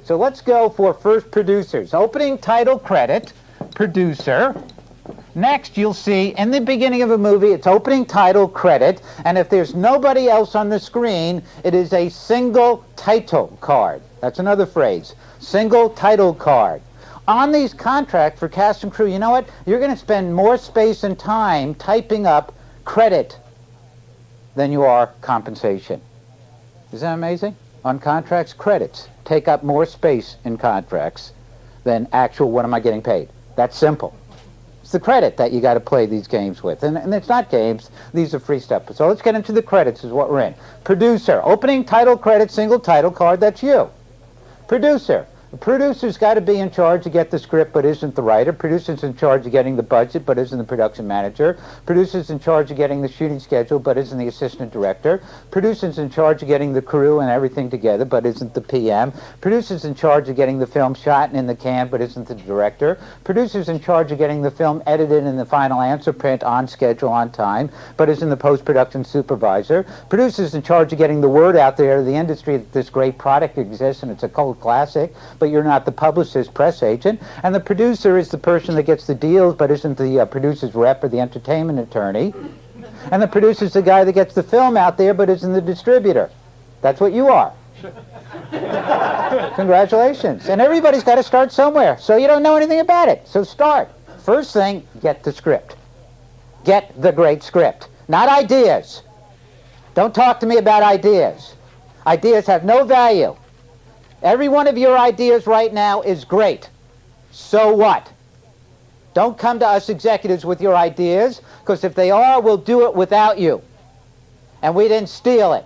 So let's go for first producers. Opening title credit, producer. Next, you'll see in the beginning of a movie, it's opening title credit, and if there's nobody else on the screen, it is a single title card. That's another phrase, single title card. On these contracts for cast and crew, you know what? You're going to spend more space and time typing up credit than you are compensation. Isn't that amazing? On contracts, credits take up more space in contracts than actual what am I getting paid. That's simple. It's the credit that you got to play these games with. And it's not games. These are free stuff. So let's get into the credits is what we're in. Producer. Opening title credit, single title card. That's you. Producer. The producer's got to be in charge to get the script but isn't the writer. Producer's in charge of getting the budget but isn't the production manager. Producer's in charge of getting the shooting schedule but isn't the assistant director. Producer's in charge of getting the crew and everything together but isn't the PM. Producer's in charge of getting the film shot and in the can but isn't the director. Producer's in charge of getting the film edited and the final answer print on schedule, on time, but isn't the post-production supervisor. Producer's in charge of getting the word out there to the industry that this great product exists and it's a cult classic, but you're not the publicist, press agent. And the producer is the person that gets the deals but isn't the producer's rep or the entertainment attorney. And the producer's the guy that gets the film out there but isn't the distributor. That's what you are. Congratulations. And everybody's got to start somewhere, so you don't know anything about it. So start. First thing, get the script. Get the great script. Not ideas. Don't talk to me about ideas. Ideas have no value. Every one of your ideas right now is great. So what? Don't come to us executives with your ideas, because if they are, we'll do it without you. And we didn't steal it.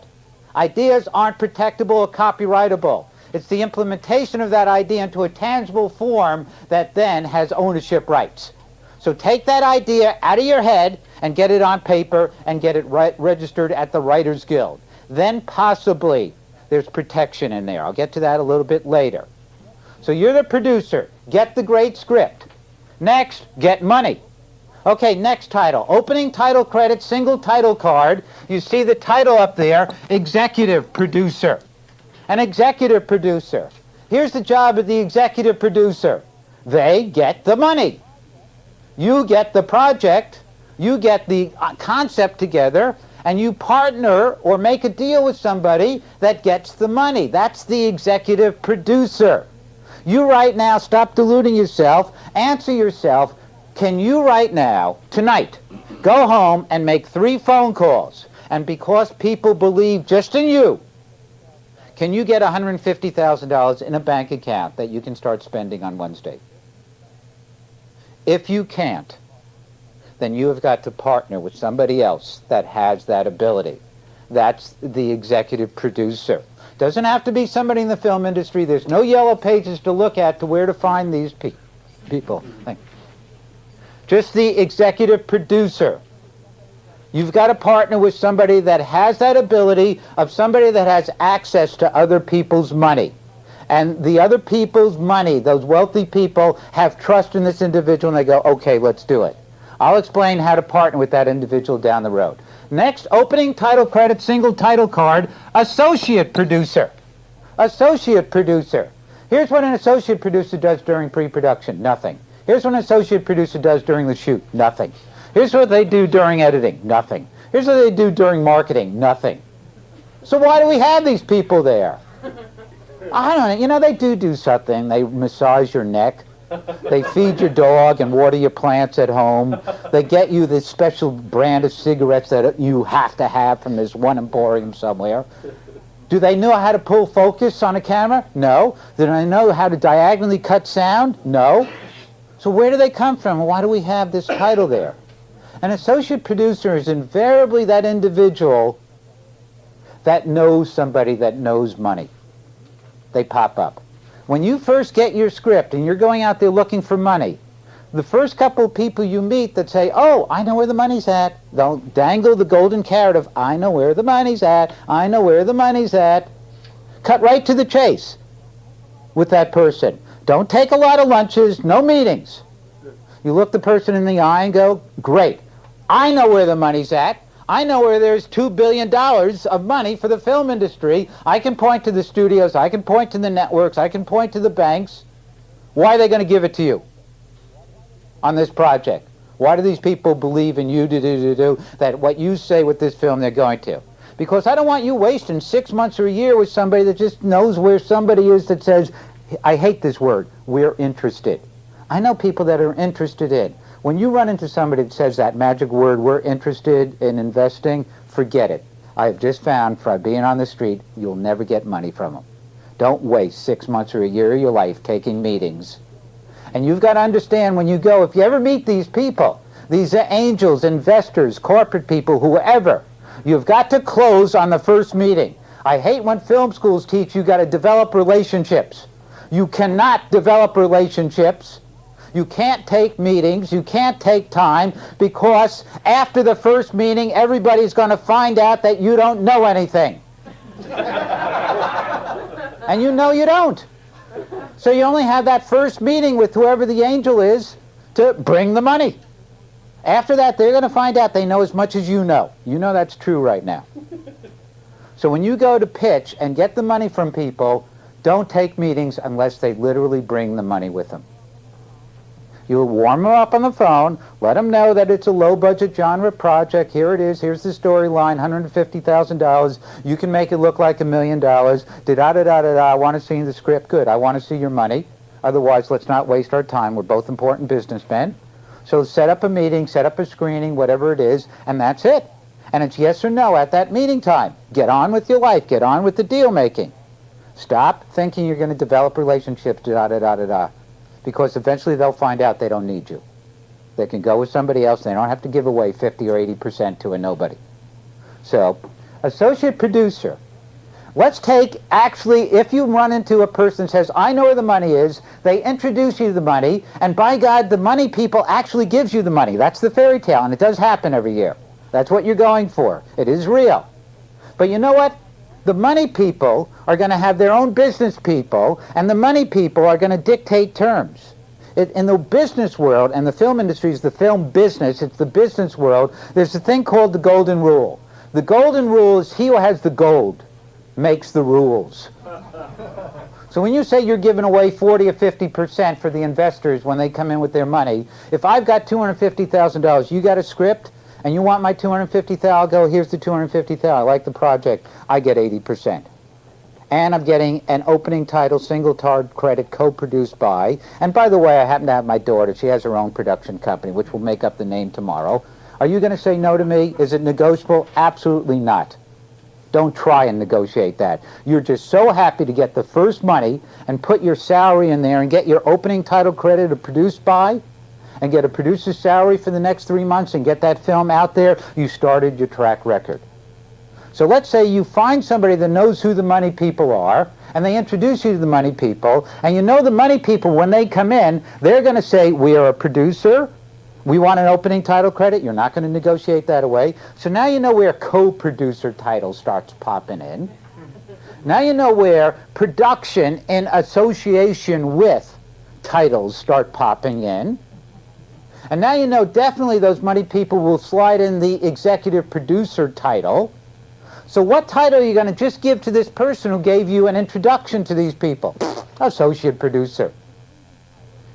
Ideas aren't protectable or copyrightable. It's the implementation of that idea into a tangible form that then has ownership rights. So take that idea out of your head and get it on paper and get it registered at the Writers Guild. Then possibly there's protection in there. I'll get to that a little bit later. So you're the producer. Get the great script. Next, get money. Okay, next title. Opening title credit, single title card. You see the title up there, executive producer. An executive producer. Here's the job of the executive producer. They get the money. You get the project. You get the concept together. And you partner or make a deal with somebody that gets the money. That's the executive producer. You right now, stop deluding yourself, answer yourself, can you right now, tonight, go home and make 3 phone calls, and because people believe just in you, can you get $150,000 in a bank account that you can start spending on Wednesday? If you can't, then you have got to partner with somebody else that has that ability. That's the executive producer. Doesn't have to be somebody in the film industry. There's no yellow pages to look at to where to find these people. Just the executive producer. You've got to partner with somebody that has that ability, of somebody that has access to other people's money. And the other people's money, those wealthy people, have trust in this individual and they go, okay, let's do it. I'll explain how to partner with that individual down the road. Next, opening title credit, single title card, associate producer. Associate producer. Here's what an associate producer does during pre-production. Nothing. Here's what an associate producer does during the shoot. Nothing. Here's what they do during editing. Nothing. Here's what they do during marketing. Nothing. So why do we have these people there? I don't know. You know, they do something. They massage your neck. They feed your dog and water your plants at home. They get you this special brand of cigarettes that you have to have from this one emporium somewhere. Do they know how to pull focus on a camera? No. Do they know how to diagonally cut sound? No. So where do they come from? Why do we have this title there? An associate producer is invariably that individual that knows somebody that knows money. They pop up. When you first get your script and you're going out there looking for money, the first couple of people you meet that say, oh, I know where the money's at, they'll dangle the golden carrot of, I know where the money's at, I know where the money's at. Cut right to the chase with that person. Don't take a lot of lunches, no meetings. You look the person in the eye and go, great, I know where the money's at. I know where there's $2 billion of money for the film industry. I can point to the studios, I can point to the networks, I can point to the banks. Why are they going to give it to you on this project? Why do these people believe in you that what you say with this film they're going to? Because I don't want you wasting 6 months or a year with somebody that just knows where somebody is that says, I hate this word, we're interested. I know people that are interested in. When you run into somebody that says that magic word, we're interested in investing, forget it. I have just found from being on the street, you'll never get money from them. Don't waste 6 months or a year of your life taking meetings. And you've got to understand when you go, if you ever meet these people, these angels, investors, corporate people, whoever, you've got to close on the first meeting. I hate when film schools teach you got to develop relationships. You cannot develop relationships. You can't take meetings. You can't take time, because after the first meeting, everybody's going to find out that you don't know anything. And you know you don't. So you only have that first meeting with whoever the angel is to bring the money. After that, they're going to find out they know as much as you know. You know that's true right now. So when you go to pitch and get the money from people, don't take meetings unless they literally bring the money with them. You'll warm them up on the phone, let them know that it's a low-budget genre project. Here it is. Here's the storyline, $150,000. You can make it look like $1 million. I want to see the script. Good. I want to see your money. Otherwise, let's not waste our time. We're both important businessmen. So set up a meeting, set up a screening, whatever it is, and that's it. And it's yes or no at that meeting time. Get on with your life. Get on with the deal making. Stop thinking you're going to develop relationships, because eventually they'll find out they don't need you. They can go with somebody else. They don't have to give away 50 or 80% to a nobody. So, associate producer. Let's take, actually, if you run into a person that says, I know where the money is, they introduce you to the money, and by God, the money people actually gives you the money. That's the fairy tale, and it does happen every year. That's what you're going for. It is real. But you know what? The money people are going to have their own business people, and the money people are going to dictate terms. In the business world, and the film industry is the film business, it's the business world, there's a thing called the golden rule. The golden rule is he who has the gold makes the rules. So when you say you're giving away 40 or 50% for the investors when they come in with their money, if I've got $250,000, you got a script, and you want my $250,000, I'll go, here's the $250,000. I like the project. I get 80%. And I'm getting an opening title, single card credit, co-produced by, and by the way, I happen to have my daughter. She has her own production company, which will make up the name tomorrow. Are you going to say no to me? Is it negotiable? Absolutely not. Don't try and negotiate that. You're just so happy to get the first money and put your salary in there and get your opening title credit of produced by, and get a producer's salary for the next 3 months and get that film out there, you started your track record. So let's say you find somebody that knows who the money people are, and they introduce you to the money people, and you know the money people, when they come in, they're going to say, we are a producer, we want an opening title credit, you're not going to negotiate that away. So now you know where co-producer title starts popping in. Now you know where production in association with titles start popping in. And now you know definitely those money people will slide in the executive producer title. So what title are you going to just give to this person who gave you an introduction to these people? Associate producer.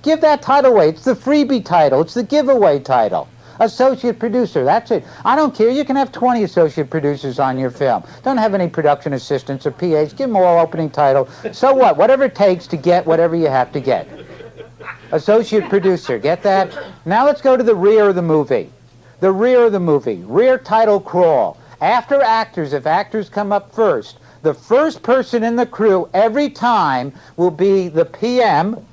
Give that title away. It's the freebie title. It's the giveaway title. Associate producer. That's it. I don't care. You can have 20 associate producers on your film. Don't have any production assistants or PAs. Give them all opening title. So what? Whatever it takes to get whatever you have to get. Associate producer, get that? Now let's go to the rear of the movie. The rear of the movie. Rear title crawl. After actors, if actors come up first, the first person in the crew every time will be the PM,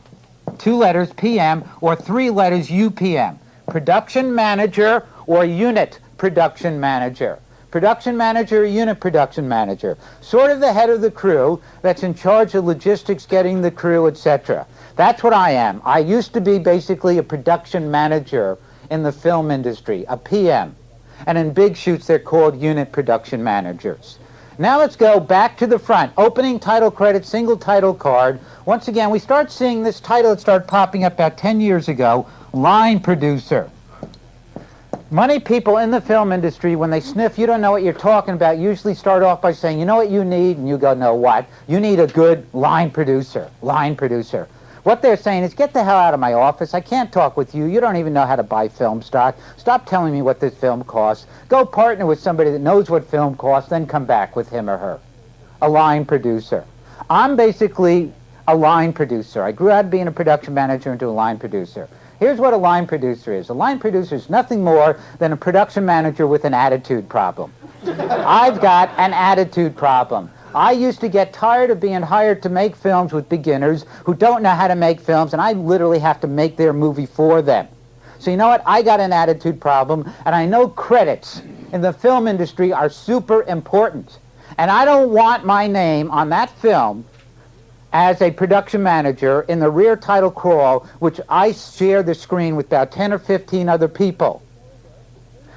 2 letters PM, or 3 letters UPM. Production manager or unit production manager. Production manager or unit production manager. Sort of the head of the crew that's in charge of logistics, getting the crew, etc. That's what I am. I used to be basically a production manager in the film industry, a PM. And in big shoots, they're called unit production managers. Now let's go back to the front. Opening title credit, single title card. Once again, we start seeing this title that started popping up about 10 years ago, line producer. Money people in the film industry, when they sniff you don't know what you're talking about, usually start off by saying, you know what you need? And you go, no, what? You need a good line producer. Line producer. What they're saying is, get the hell out of my office. I can't talk with you. You don't even know how to buy film stock. Stop telling me what this film costs. Go partner with somebody that knows what film costs, then come back with him or her. A line producer. I'm basically a line producer. I grew out of being a production manager into a line producer. Here's what a line producer is. A line producer is nothing more than a production manager with an attitude problem. I've got an attitude problem. I used to get tired of being hired to make films with beginners who don't know how to make films, and I literally have to make their movie for them. So you know what? I got an attitude problem, and I know credits in the film industry are super important. And I don't want my name on that film as a production manager in the rear title crawl, which I share the screen with about 10 or 15 other people.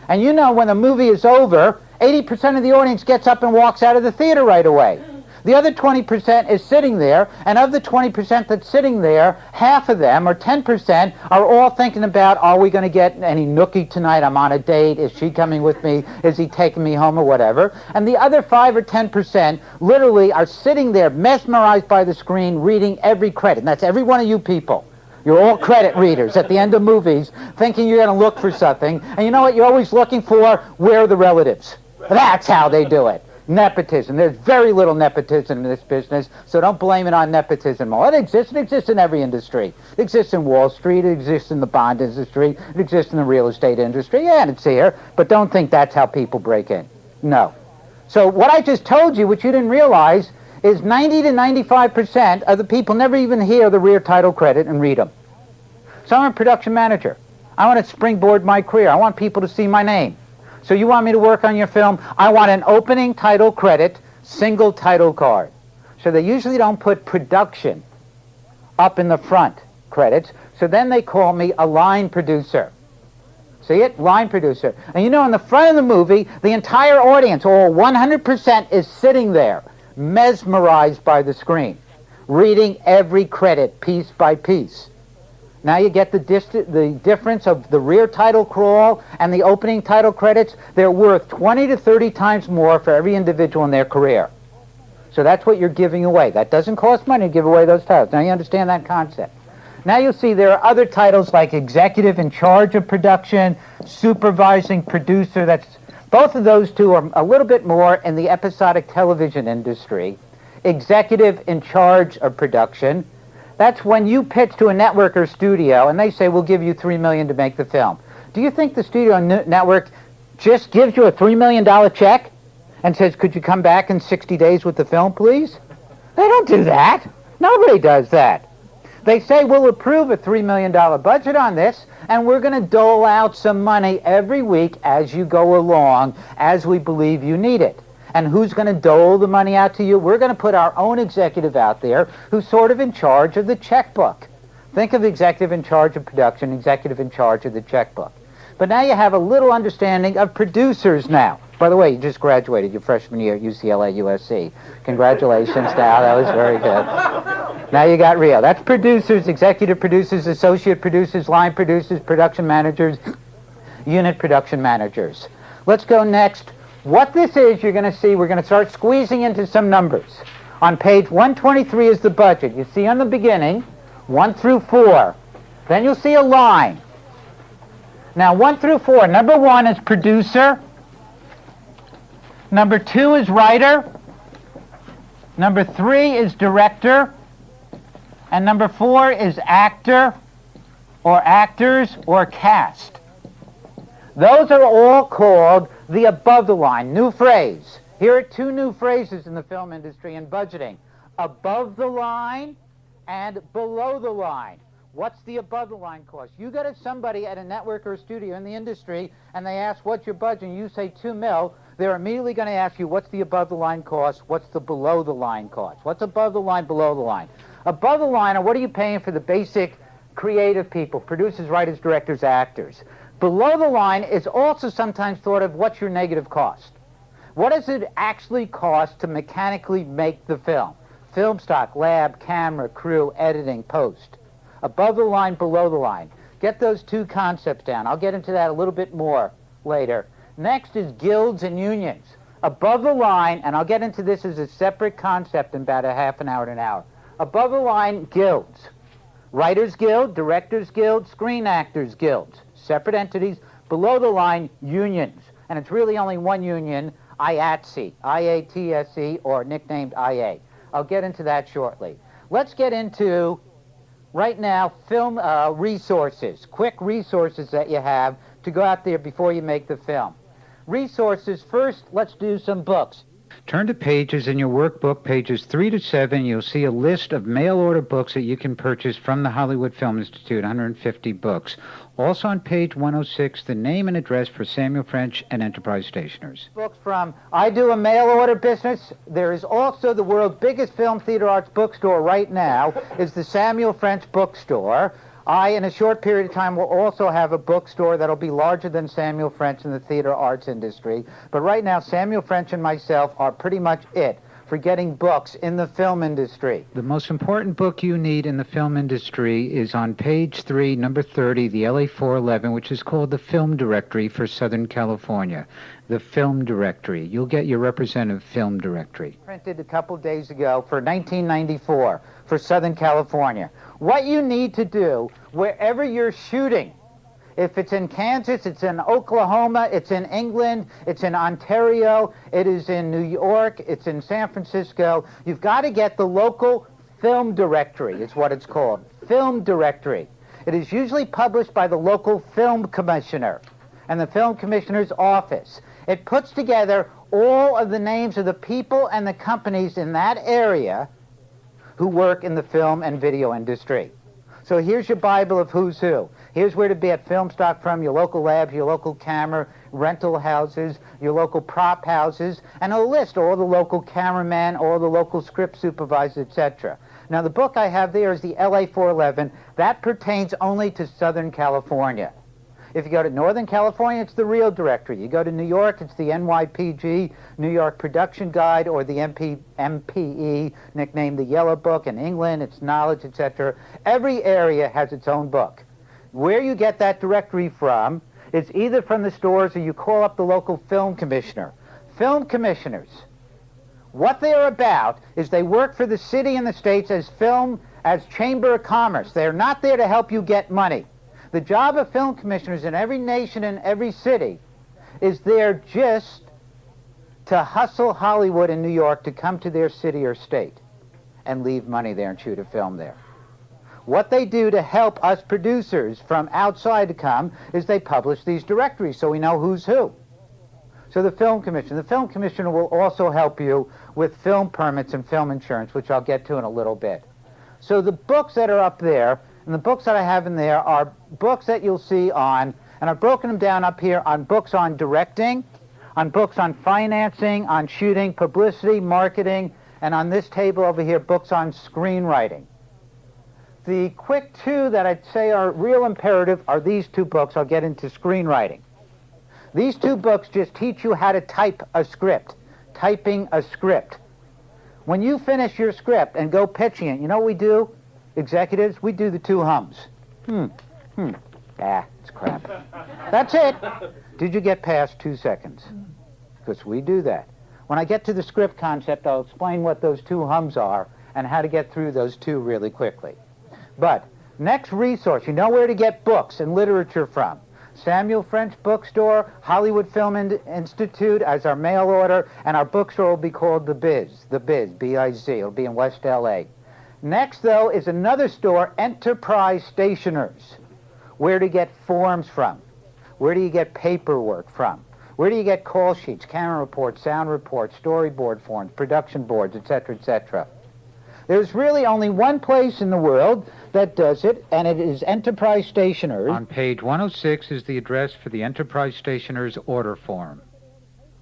And you know, when the movie is over, 80% of the audience gets up and walks out of the theater right away. The other 20% is sitting there, and of the 20% that's sitting there, half of them, or 10%, are all thinking about, are we going to get any nookie tonight? I'm on a date. Is she coming with me? Is he taking me home or whatever? And the other 5 or 10% literally are sitting there mesmerized by the screen, reading every credit. And that's every one of you people. You're all credit readers at the end of movies, thinking you're going to look for something. And you know what you're always looking for? Where are the relatives? That's how they do it. Nepotism. There's very little nepotism in this business, so don't blame it on nepotism. Well, it exists in every industry. It exists in Wall Street, it exists in the bond industry, it exists in the real estate industry, yeah, and it's here, but don't think that's how people break in. No. So what I just told you, which you didn't realize, is 90 to 95% of the people never even hear the rear title credit and read them. So I'm a production manager. I want to springboard my career. I want people to see my name. So you want me to work on your film? I want an opening title credit, single title card. So they usually don't put production up in the front credits, so then they call me a line producer. See it? Line producer. And you know, in the front of the movie, the entire audience, all 100%, is sitting there, mesmerized by the screen, reading every credit piece by piece. Now you get the difference of the rear title crawl and the opening title credits. They're worth 20 to 30 times more for every individual in their career. So that's what you're giving away. That doesn't cost money to give away those titles. Now you understand that concept. Now you'll see there are other titles like executive in charge of production, supervising producer. Both of those two are a little bit more in the episodic television industry. Executive in charge of production. That's when you pitch to a network or studio and they say, we'll give you $3 million to make the film. Do you think the studio network just gives you a $3 million check and says, could you come back in 60 days with the film, please? They don't do that. Nobody does that. They say, we'll approve a $3 million budget on this, and we're going to dole out some money every week as you go along, as we believe you need it. And who's going to dole the money out to you? We're going to put our own executive out there who's sort of in charge of the checkbook. Think of executive in charge of production, executive in charge of the checkbook. But now you have a little understanding of producers now. By the way, you just graduated your freshman year at UCLA, USC. Congratulations, Dow. That was very good. Now you got real. That's producers, executive producers, associate producers, line producers, production managers, unit production managers. Let's go next. What this is, you're going to see, we're going to start squeezing into some numbers. On page 123 is the budget. You see on the beginning, 1 through 4. Then you'll see a line. Now, 1 through 4, number 1 is producer. Number 2 is writer. Number 3 is director. And number 4 is actor, or actors, or cast. Those are all called the above the line. New phrase. Here are 2 new phrases in the film industry and budgeting. Above the line and below the line. What's the above the line cost? You go to somebody at a network or a studio in the industry and they ask, what's your budget? And you say $2 million. They're immediately going to ask you, what's the above the line cost? What's the below the line cost? What's above the line, below the line? Above the line are what are you paying for the basic creative people, producers, writers, directors, actors. Below the line is also sometimes thought of what's your negative cost. What does it actually cost to mechanically make the film? Film stock, lab, camera, crew, editing, post. Above the line, below the line. Get those 2 concepts down. I'll get into that a little bit more later. Next is guilds and unions. Above the line, and I'll get into this as a separate concept in about a half an hour to an hour. Above the line, guilds. Writers Guild, Directors Guild, Screen Actors Guilds. Separate entities. Below the line, unions. And it's really only one union, IATSE, I-A-T-S-E, or nicknamed IA. I'll get into that shortly. Let's get into, right now, film resources, quick resources that you have to go out there before you make the film. Resources, first, let's do some books. Turn to pages in your workbook, pages 3 to 7. You'll see a list of mail-order books that you can purchase from the Hollywood Film Institute, 150 books. Also on page 106, the name and address for Samuel French and Enterprise Stationers. Books from I do a mail-order business. There is also the world's biggest film theater arts bookstore right now is the Samuel French Bookstore. I, in a short period of time, will also have a bookstore that'll be larger than Samuel French in the theater arts industry. But right now, Samuel French and myself are pretty much it for getting books in the film industry. The most important book you need in the film industry is on page 3, number 30, the LA 411, which is called the Film Directory for Southern California. The Film Directory. You'll get your representative film directory. Printed a couple days ago for 1994 for Southern California. What you need to do, wherever you're shooting, if it's in Kansas, it's in Oklahoma, it's in England, it's in Ontario, it is in New York, it's in San Francisco, you've got to get the local film directory, is what it's called. Film directory. It is usually published by the local film commissioner and the film commissioner's office. It puts together all of the names of the people and the companies in that area who work in the film and video industry. So here's your Bible of who's who. Here's where to be at film stock from, your local labs, your local camera rental houses, your local prop houses, and a list, all the local cameramen, all the local script supervisors, etc. Now the book I have there is the LA 411. That pertains only to Southern California. If you go to Northern California, it's the real directory. You go to New York, it's the NYPG, New York Production Guide, or the MPE, nicknamed the Yellow Book. In England, it's Knowledge, etc. Every area has its own book. Where you get that directory from is either from the stores or you call up the local film commissioner. Film commissioners, what they're about is they work for the city and the states as Chamber of Commerce. They're not there to help you get money. The job of film commissioners in every nation and every city is there just to hustle Hollywood in New York to come to their city or state and leave money there and shoot a film there. What they do to help us producers from outside to come is they publish these directories so we know who's who. So the film commissioner will also help you with film permits and film insurance, which I'll get to in a little bit. So the books that are up there, and the books that I have in there are books that you'll see on, and I've broken them down up here on books on directing, on books on financing, on shooting, publicity, marketing, and on this table over here, books on screenwriting. The quick two that I'd say are real imperative are these two books. I'll get into screenwriting. These two books just teach you how to type a script, typing a script. When you finish your script and go pitching it, you know what we do? Executives, we do the two hums. It's crap. That's it. Did you get past 2 seconds? Because we do that. When I get to the script concept, I'll explain what those two hums are and how to get through those two really quickly. But next resource, you know where to get books and literature from. Samuel French Bookstore, Hollywood Film Institute as our mail order, and our bookstore will be called The Biz, B-I-Z. It'll be in West L.A. Next, though, is another store, Enterprise Stationers. Where to get forms from? Where do you get paperwork from? Where do you get call sheets, camera reports, sound reports, storyboard forms, production boards, etc., etc.? There's really only one place in the world that does it, and it is Enterprise Stationers. On page 106 is the address for the Enterprise Stationers order form.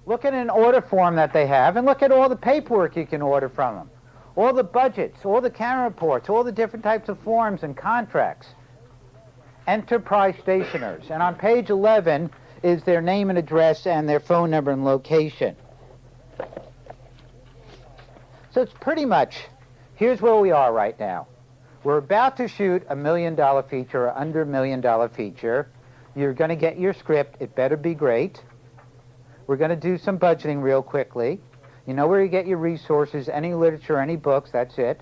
Look at an order form that they have, and look at all the paperwork you can order from them. All the budgets, all the camera reports, all the different types of forms and contracts. Enterprise Stationers. And on page 11 is their name and address and their phone number and location. So it's pretty much, here's where we are right now. We're about to shoot $1 million feature or under $1 million feature. You're going to get your script. It better be great. We're going to do some budgeting real quickly. You know where you get your resources, any literature, any books, that's it.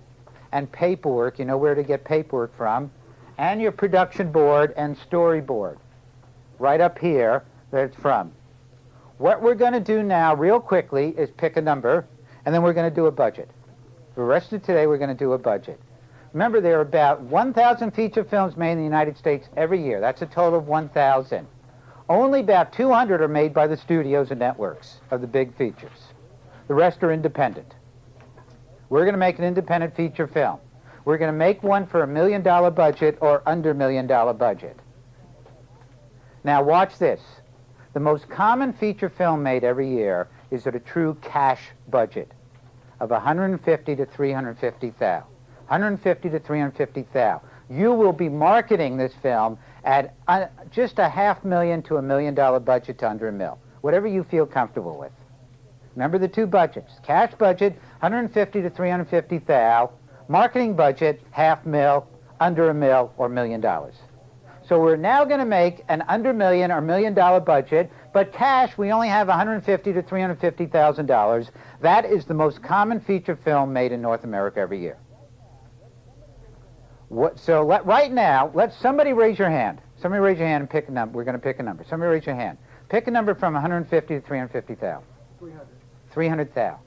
And paperwork, you know where to get paperwork from. And your production board and storyboard. Right up here, that it's from. What we're going to do now, real quickly, is pick a number, and then we're going to do a budget. The rest of today, we're going to do a budget. Remember, there are about 1,000 feature films made in the United States every year. That's a total of 1,000. Only about 200 are made by the studios and networks of the big features. The rest are independent. We're going to make an independent feature film. We're going to make one for $1 million budget or under $1 million budget. Now watch this. The most common feature film made every year is at a true cash budget of $150,000 to $350,000. $150,000 to $350,000. You will be marketing this film at just a $500,000 to $1 million budget to under $1 million. Whatever you feel comfortable with. Remember the two budgets. Cash budget, $150,000 to $350,000. Marketing budget, $500,000, under $1 million, or $1 million. So we're now going to make an under $1 million or $1 million budget, but cash, we only have $150,000 to $350,000. That is the most common feature film made in North America every year. Right now, let somebody raise your hand. Somebody raise your hand and pick a number. We're going to pick a number. Somebody raise your hand. Pick a number from $150,000 to $350,000. 300,000.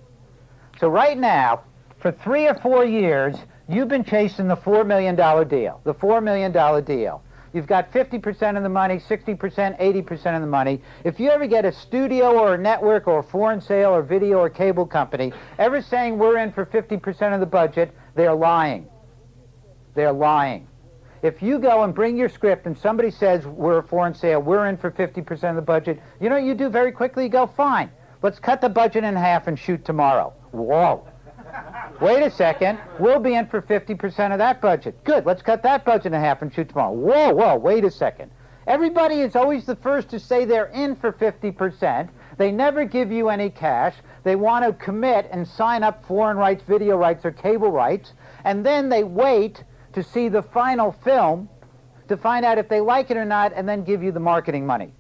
So right now, for 3 or 4 years, you've been chasing the $4 million deal. The $4 million deal. You've got 50% of the money, 60%, 80% of the money. If you ever get a studio or a network or a foreign sale or video or cable company ever saying we're in for 50% of the budget, they're lying. They're lying. If you go and bring your script and somebody says we're a foreign sale, we're in for 50% of the budget, you know what you do very quickly? You go, fine, let's cut the budget in half and shoot tomorrow. Whoa. Wait a second, we'll be in for 50% of that budget. Good, let's cut that budget in half and shoot tomorrow. Whoa, wait a second. Everybody is always the first to say they're in for 50%. They never give you any cash. They want to commit and sign up foreign rights, video rights, or cable rights, and then they wait to see the final film to find out if they like it or not, and then give you the marketing money.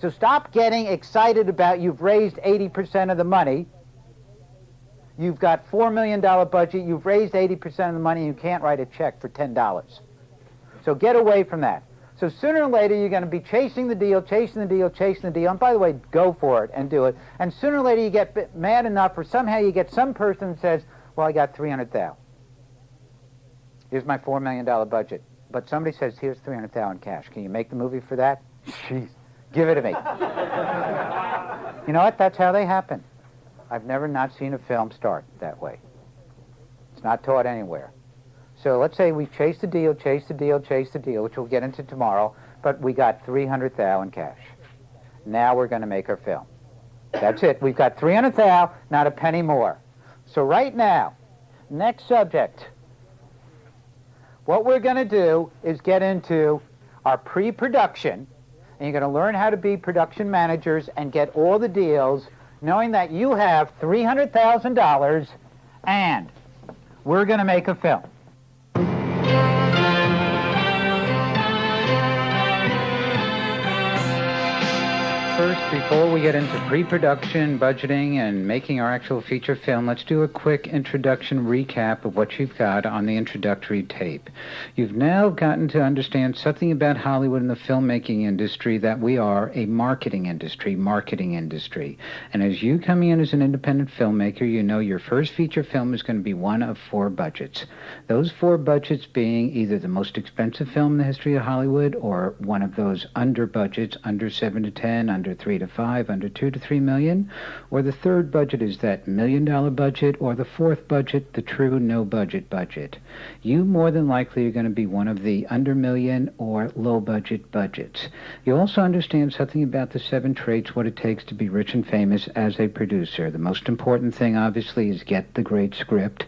So stop getting excited about you've raised 80% of the money. You've got $4 million budget, you've raised 80% of the money, you can't write a check for $10. So get away from that. So sooner or later, you're going to be chasing the deal, and by the way, go for it and do it. And sooner or later, you get mad enough, or somehow you get some person that says, well, I got $300,000. Here's my $4 million budget. But somebody says, here's $300,000 in cash. Can you make the movie for that? Jeez, give it to me. You know what? That's how they happen. I've never not seen a film start that way. It's not taught anywhere. So let's say we chase the deal, which we'll get into tomorrow, but we got $300,000 in cash. Now we're going to make our film. That's it. We've got $300,000, not a penny more. So right now, next subject. What we're going to do is get into our pre-production, and you're going to learn how to be production managers and get all the deals, knowing that you have $300,000 and we're going to make a film. First, before we get into pre-production, budgeting, and making our actual feature film, let's do a quick introduction recap of what you've got on the introductory tape. You've now gotten to understand something about Hollywood and the filmmaking industry, that we are a marketing industry. And as you coming in as an independent filmmaker, you know your first feature film is going to be one of 4 budgets. Those 4 budgets being either the most expensive film in the history of Hollywood, or one of those under budgets, under 7 to 10, under 3 to 5, under 2 to 3 million, or the third budget is that $1 million budget, or the fourth budget, the true no budget budget. You more than likely are going to be one of the under million or low budget budgets. You also understand something about the 7 traits, what it takes to be rich and famous as a producer. The most important thing, obviously, is get the great script.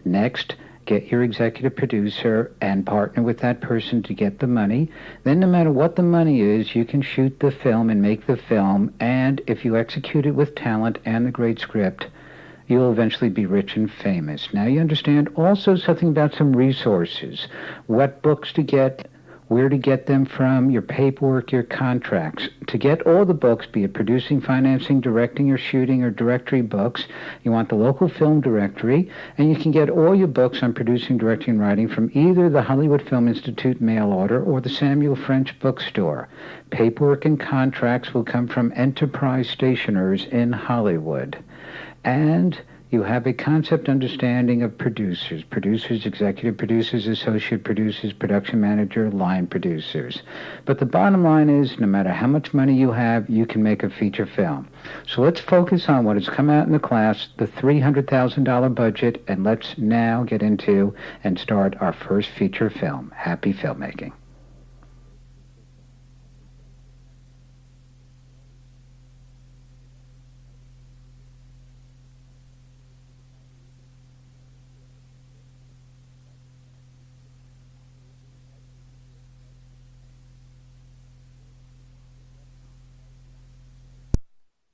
Next, get your executive producer and partner with that person to get the money. Then no matter what the money is, you can shoot the film and make the film, and if you execute it with talent and the great script, you'll eventually be rich and famous. Now you understand also something about some resources, what books to get, where to get them from, your paperwork, your contracts. To get all the books, be it producing, financing, directing, or shooting, or directory books, you want the local film directory, and you can get all your books on producing, directing, and writing from either the Hollywood Film Institute mail order or the Samuel French bookstore. Paperwork and contracts will come from Enterprise Stationers in Hollywood. And you have a concept understanding of producers, executive producers, associate producers, production manager, line producers. But the bottom line is, no matter how much money you have, you can make a feature film. So let's focus on what has come out in the class, the $300,000 budget, and let's now get into and start our first feature film. Happy filmmaking.